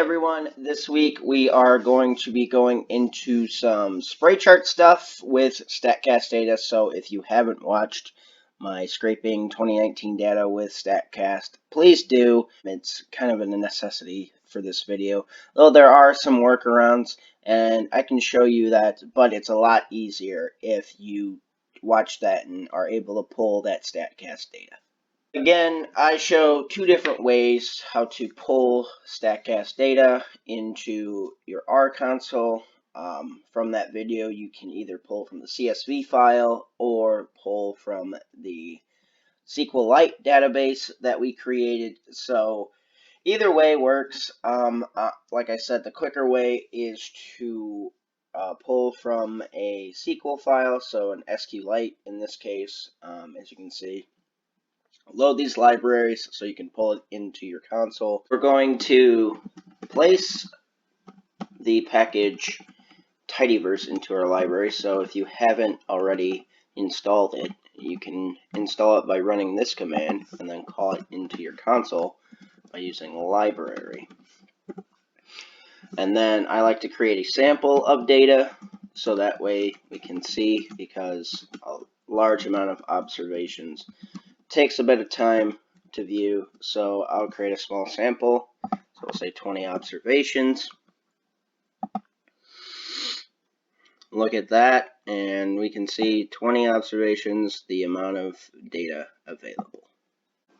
everyone, this week we are going to be going into some spray chart stuff with StatCast data. So if you haven't watched my scraping 2019 data with StatCast, please do. It's kind of a necessity for this video, though there are some workarounds and I can show you that, but it's a lot easier if you watch that and are able to pull that StatCast data. Again, I show two different ways how to pull StatCast data into your R console. From that video, you can either pull from the CSV file or pull from the SQLite database that we created. So either way works. Like I said, the quicker way is to pull from a SQL file, so an SQLite in this case, as you can see. Load these libraries so you can pull it into your console. We're going to place the package tidyverse into our library. So if you haven't already installed it, you can install it by running this command and then call it into your console by using library. And then I like to create a sample of data so that way we can see, because a large amount of observations takes a bit of time to view, so I'll create a small sample. So we'll say 20 observations. Look at that, and we can see 20 observations, the amount of data available.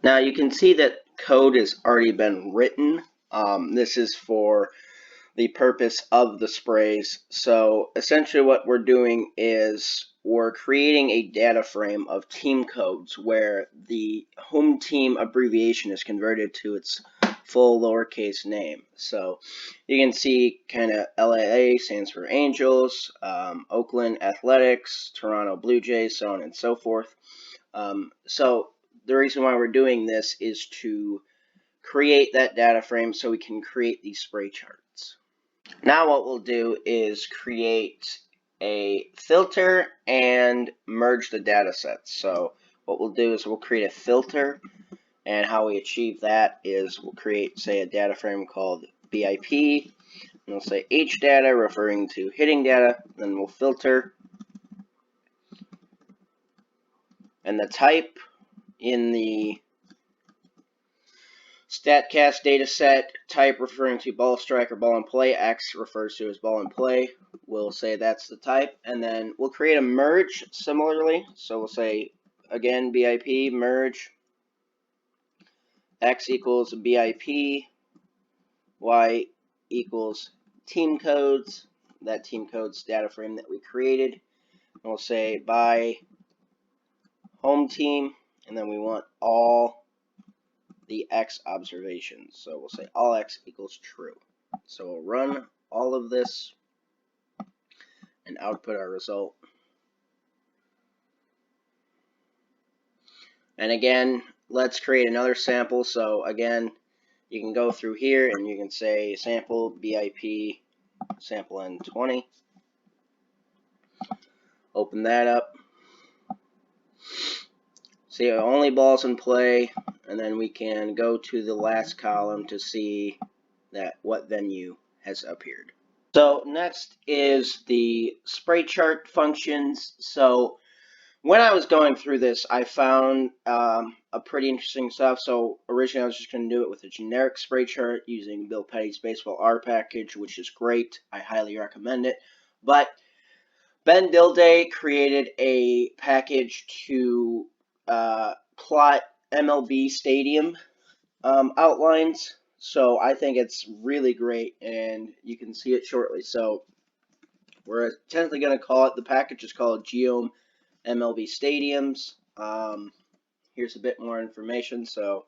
Now you can see that code has already been written. This is for the purpose of the sprays. So essentially what we're doing is we're creating a data frame of team codes where the home team abbreviation is converted to its full lowercase name. So you can see kind of LAA stands for Angels, Oakland Athletics, Toronto Blue Jays, so on and so forth. So the reason why we're doing this is to create that data frame so we can create these spray charts. Now what we'll do is create a filter and merge the data sets. So what we'll do is we'll create a filter, and how we achieve that is we'll create, say, a data frame called BIP, and we'll say HData referring to hitting data, then we'll filter, and the type in the StatCast data set, type referring to ball strike or ball in play, X refers to as ball in play. We'll say that's the type, and then we'll create a merge similarly. So we'll say, again, BIP, merge, X equals BIP, Y equals team codes, that team codes data frame that we created. And we'll say by home team, and then we want all the X observations. So we'll say all X equals true. So we'll run all of this and output our result. And again, let's create another sample. So again, you can go through here and you can say sample BIP sample N20. Open that up. See only balls in play, and then we can go to the last column to see that what venue has appeared. So next is the spray chart functions. So when I was going through this, I found a pretty interesting stuff. So originally I was just going to do it with a generic spray chart using Bill Petty's Baseball R package, which is great. I highly recommend it. But Ben Dilday created a package to plot MLB stadium outlines. So I think it's really great, and you can see it shortly. So we're tentatively going to call it, the package is called Geom MLB Stadiums. Here's a bit more information. So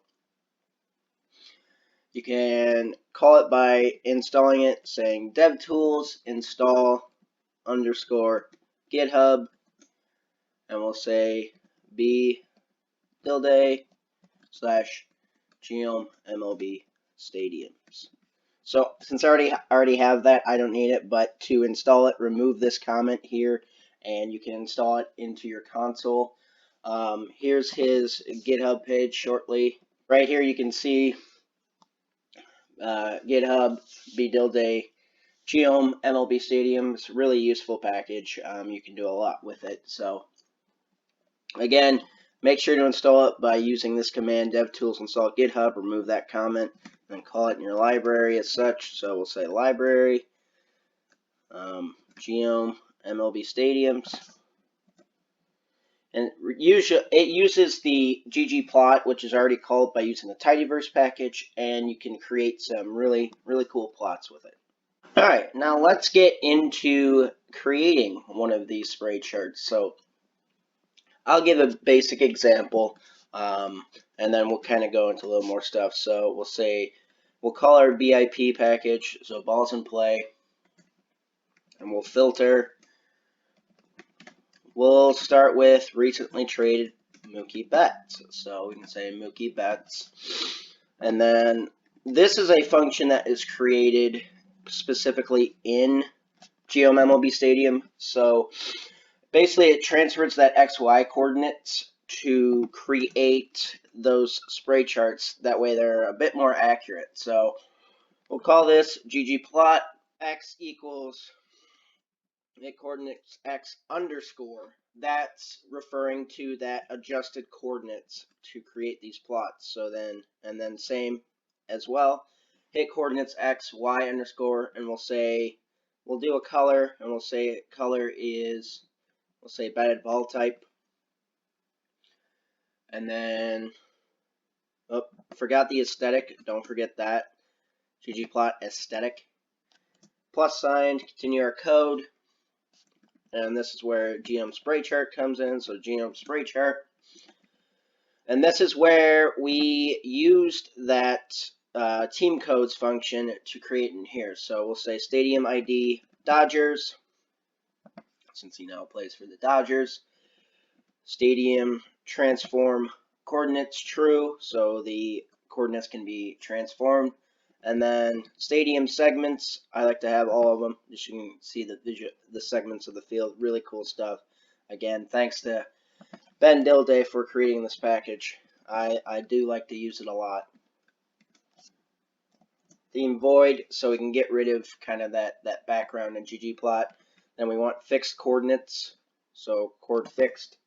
you can call it by installing it, saying DevTools install _ Github, and we'll say b-dilday / Geom MLB Stadiums. So since I already have that, I don't need it, but to install it, remove this comment here, and you can install it into your console. Here's his GitHub page shortly. Right here you can see Github, bdilde, Geom, MLB Stadium. It's a really useful package. You can do a lot with it. So again, make sure to install it by using this command, devtools install GitHub, remove that comment, and call it in your library as such. So we'll say library, Geom, MLB Stadiums. And it uses the ggplot, which is already called by using the tidyverse package, and you can create some really, really cool plots with it. All right, now let's get into creating one of these spray charts. So I'll give a basic example, and then we'll kind of go into a little more stuff. So we'll call our BIP package, so balls in play, and we'll filter. We'll start with recently traded Mookie Betts. So we can say Mookie Betts. And then this is a function that is created specifically in Geom MLB Stadium. So basically it transfers that XY coordinates to create those spray charts. That way they're a bit more accurate. So we'll call this ggplot. X equals coordinates x underscore. That's referring to that adjusted coordinates to create these plots. So then same as well. Hit coordinates x, y underscore, and we'll do a color, and we'll say color is, we'll say batted ball type. And then, oh, forgot the aesthetic. Don't forget that. ggplot aesthetic. Plus sign, continue our code. And this is where Geom spray chart comes in. So Geom spray chart. And this is where we used that team codes function to create in here. So we'll say stadium ID Dodgers, since he now plays for the Dodgers. Stadium transform coordinates true, so the coordinates can be transformed. And then stadium segments, I like to have all of them, just so you can see the segments of the field. Really cool stuff. Again, thanks to Ben Dilday for creating this package. I do like to use it a lot. Theme void, so we can get rid of kind of that background in ggplot. Then we want fixed coordinates, so chord fixed.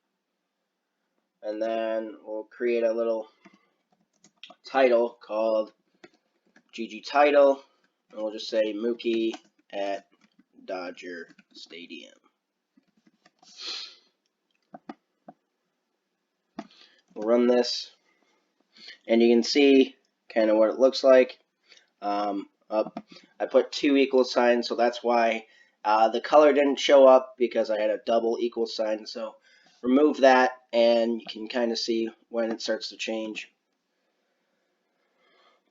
And then we'll create a little title called GG title, and we'll just say Mookie at Dodger Stadium. We'll run this, and you can see kind of what it looks like. I put 2 equal signs, so that's why the color didn't show up, because I had a double equal sign. So remove that, and you can kind of see when it starts to change.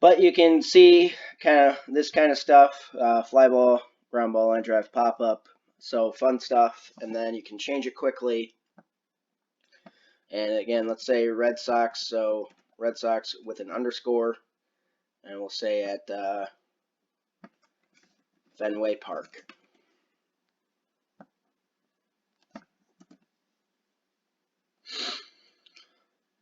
But you can see kind of this kind of stuff, fly ball, ground ball, line drive, pop up. So fun stuff, and then you can change it quickly. And again, let's say Red Sox, so Red Sox with an underscore, and we'll say at Fenway Park.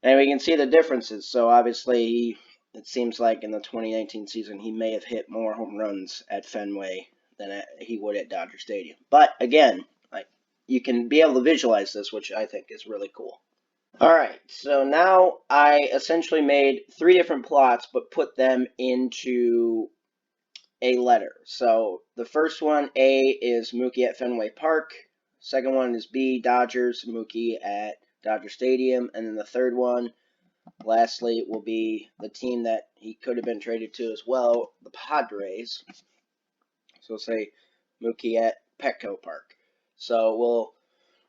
And we can see the differences. So obviously, it seems like in the 2019 season, he may have hit more home runs at Fenway than he would at Dodger Stadium. But again, you can be able to visualize this, which I think is really cool. All right, so now I essentially made 3 different plots, but put them into a letter. So the first one, A, is Mookie at Fenway Park. Second one is B, Dodgers, Mookie at Dodger Stadium. And then the third one, lastly, will be the team that he could have been traded to as well, the Padres. So we'll say Mookie at Petco Park. So we'll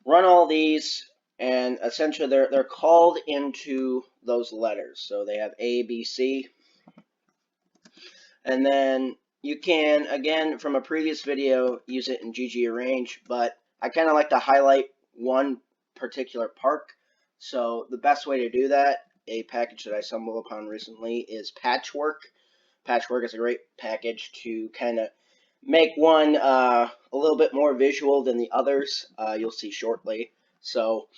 run all these, and essentially they're called into those letters. So they have A, B, C. And then you can, again, from a previous video, use it in GG Arrange, but I kind of like to highlight one particular park. So the best way to do that, a package that I stumbled upon recently, is Patchwork. Patchwork is a great package to kind of make one a little bit more visual than the others. You'll see shortly. So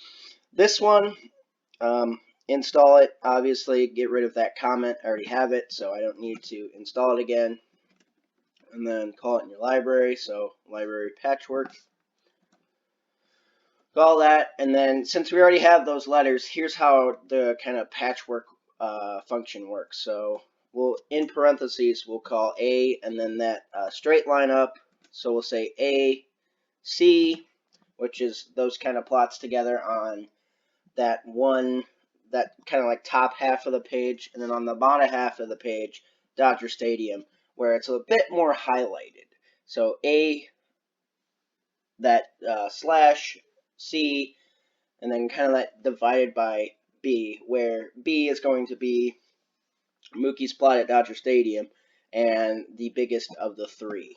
this one, install it. Obviously, get rid of that comment. I already have it, so I don't need to install it again. And then call it in your library. So library patchwork. Call that, and then since we already have those letters, here's how the kind of patchwork function works. So we'll, in parentheses, we'll call A, and then that straight line up. So we'll say A, C, which is those kind of plots together on that kind of like top half of the page, and then on the bottom half of the page, Dodger Stadium, where it's a bit more highlighted. So A, that slash, C, and then kind of that divided by B, where B is going to be Mookie's plot at Dodger Stadium and the biggest of the three.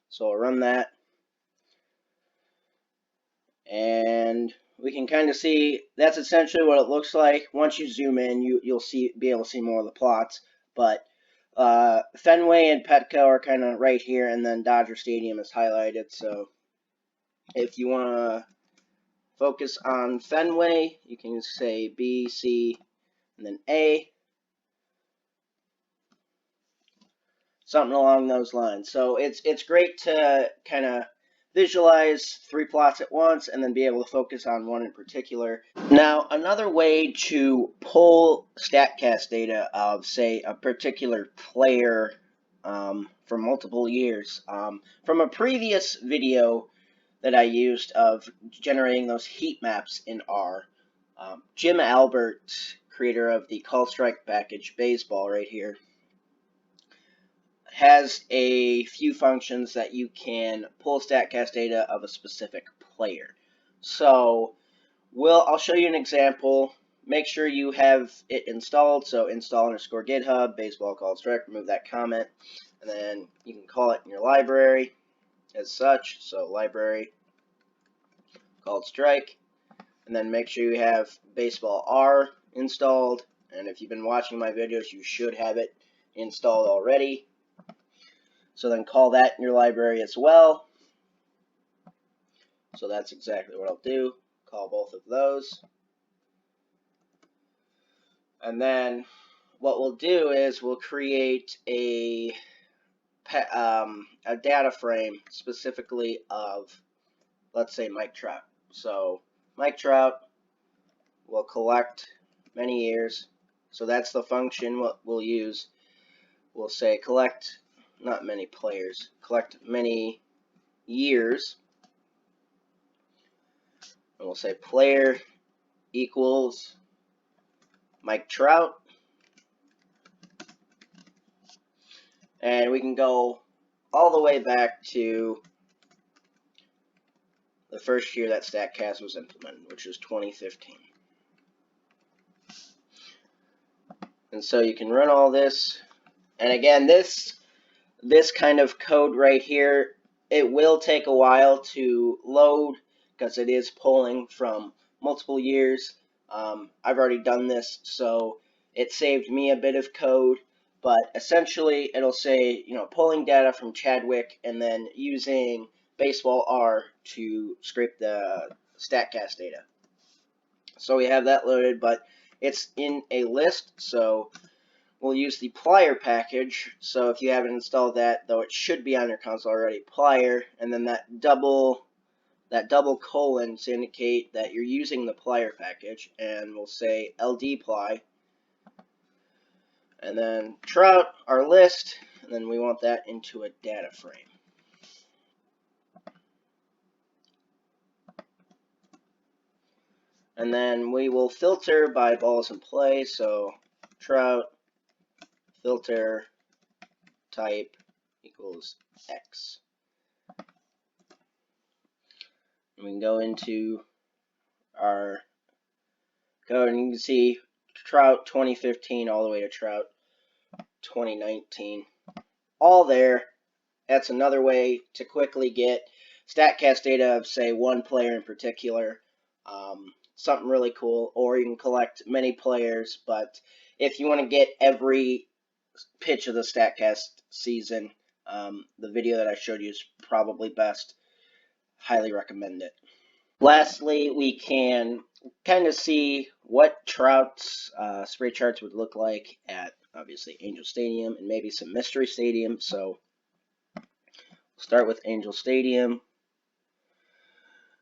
So I'll run that, and we can kind of see that's essentially what it looks like. Once you zoom in, you'll be able to see more of the plots. But Fenway and Petco are kind of right here, and then Dodger Stadium is highlighted. So if you want to focus on Fenway, you can say B, C, and then A. Something along those lines. So it's great to kind of visualize three plots at once and then be able to focus on one in particular. Now, another way to pull StatCast data of, say, a particular player for multiple years. From a previous video that I used of generating those heat maps in R, Jim Albert, creator of the Call Strike package baseball right here, has a few functions that you can pull StatCast data of a specific player. So I'll show you an example. Make sure you have it installed. So install underscore Github, baseball called strike, remove that comment, and then you can call it in your library as such. So library called strike, and then make sure you have baseball R installed. And if you've been watching my videos, you should have it installed already. So then call that in your library as well. So that's exactly what I'll do. Call both of those. And then what we'll do is we'll create a data frame specifically of, let's say, Mike Trout. So Mike Trout will collect many years. So that's the function what we'll use. We'll say collect, not many players, collect many years. And we'll say player equals Mike Trout. And we can go all the way back to the first year that StatCast was implemented, which was 2015. And so you can run all this. And again, this kind of code right here, it will take a while to load because it is pulling from multiple years. I've already done this, so it saved me a bit of code. But essentially, it'll say, pulling data from Chadwick and then using baseball R to scrape the StatCast data. So we have that loaded, but it's in a list, so we'll use the plier package. So if you haven't installed that, though it should be on your console already, plier, and then that double colon to indicate that you're using the plier package, and we'll say ldply. And then Trout, our list, and then we want that into a data frame. And then we will filter by balls in play, so Trout filter type equals X. And we can go into our code, and you can see Trout 2015 all the way to Trout 2019. All there. That's another way to quickly get StatCast data of, say, one player in particular. Something really cool. Or you can collect many players, but if you want to get every pitch of the StatCast season, the video that I showed you is probably best. Highly recommend it. Lastly, we can kind of see what Trout's spray charts would look like at obviously Angel Stadium and maybe some mystery stadium. So we'll start with Angel Stadium.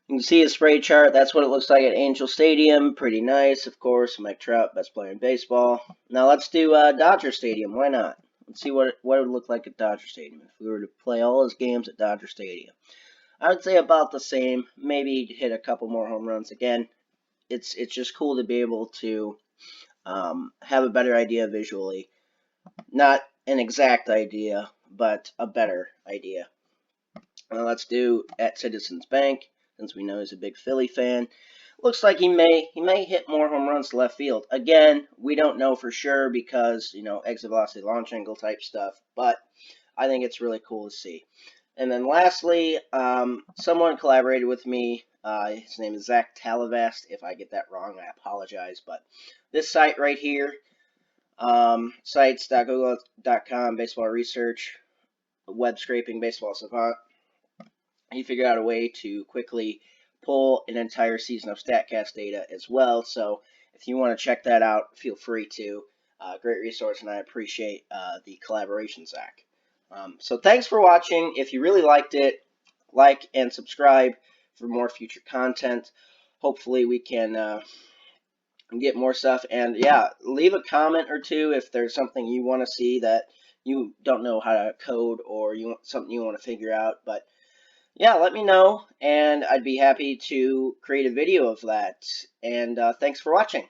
You can see his spray chart. That's what it looks like at Angel Stadium. Pretty nice, of course. Mike Trout, best player in baseball. Now let's do Dodger Stadium. Why not? Let's see what it would look like at Dodger Stadium if we were to play all his games at Dodger Stadium. I would say about the same. Maybe hit a couple more home runs. Again, it's just cool to be able to have a better idea visually. Not an exact idea, but a better idea. Let's do at Citizens Bank, since we know he's a big Philly fan. Looks like he may hit more home runs to left field. Again, we don't know for sure because, exit velocity, launch angle type stuff, but I think it's really cool to see. And then lastly, someone collaborated with me. His name is Zach Talavast. If I get that wrong, I apologize. But this site right here, sites.google.com, baseball research, web scraping, baseball savant. He figured out a way to quickly pull an entire season of StatCast data as well. So if you want to check that out, feel free to. Great resource, and I appreciate the collaboration, Zach. So thanks for watching. If you really liked it, like and subscribe for more future content. Hopefully we can get more stuff. And yeah, leave a comment or two if there's something you want to see that you don't know how to code or something you want to figure out. But yeah, let me know, and I'd be happy to create a video of that. And thanks for watching.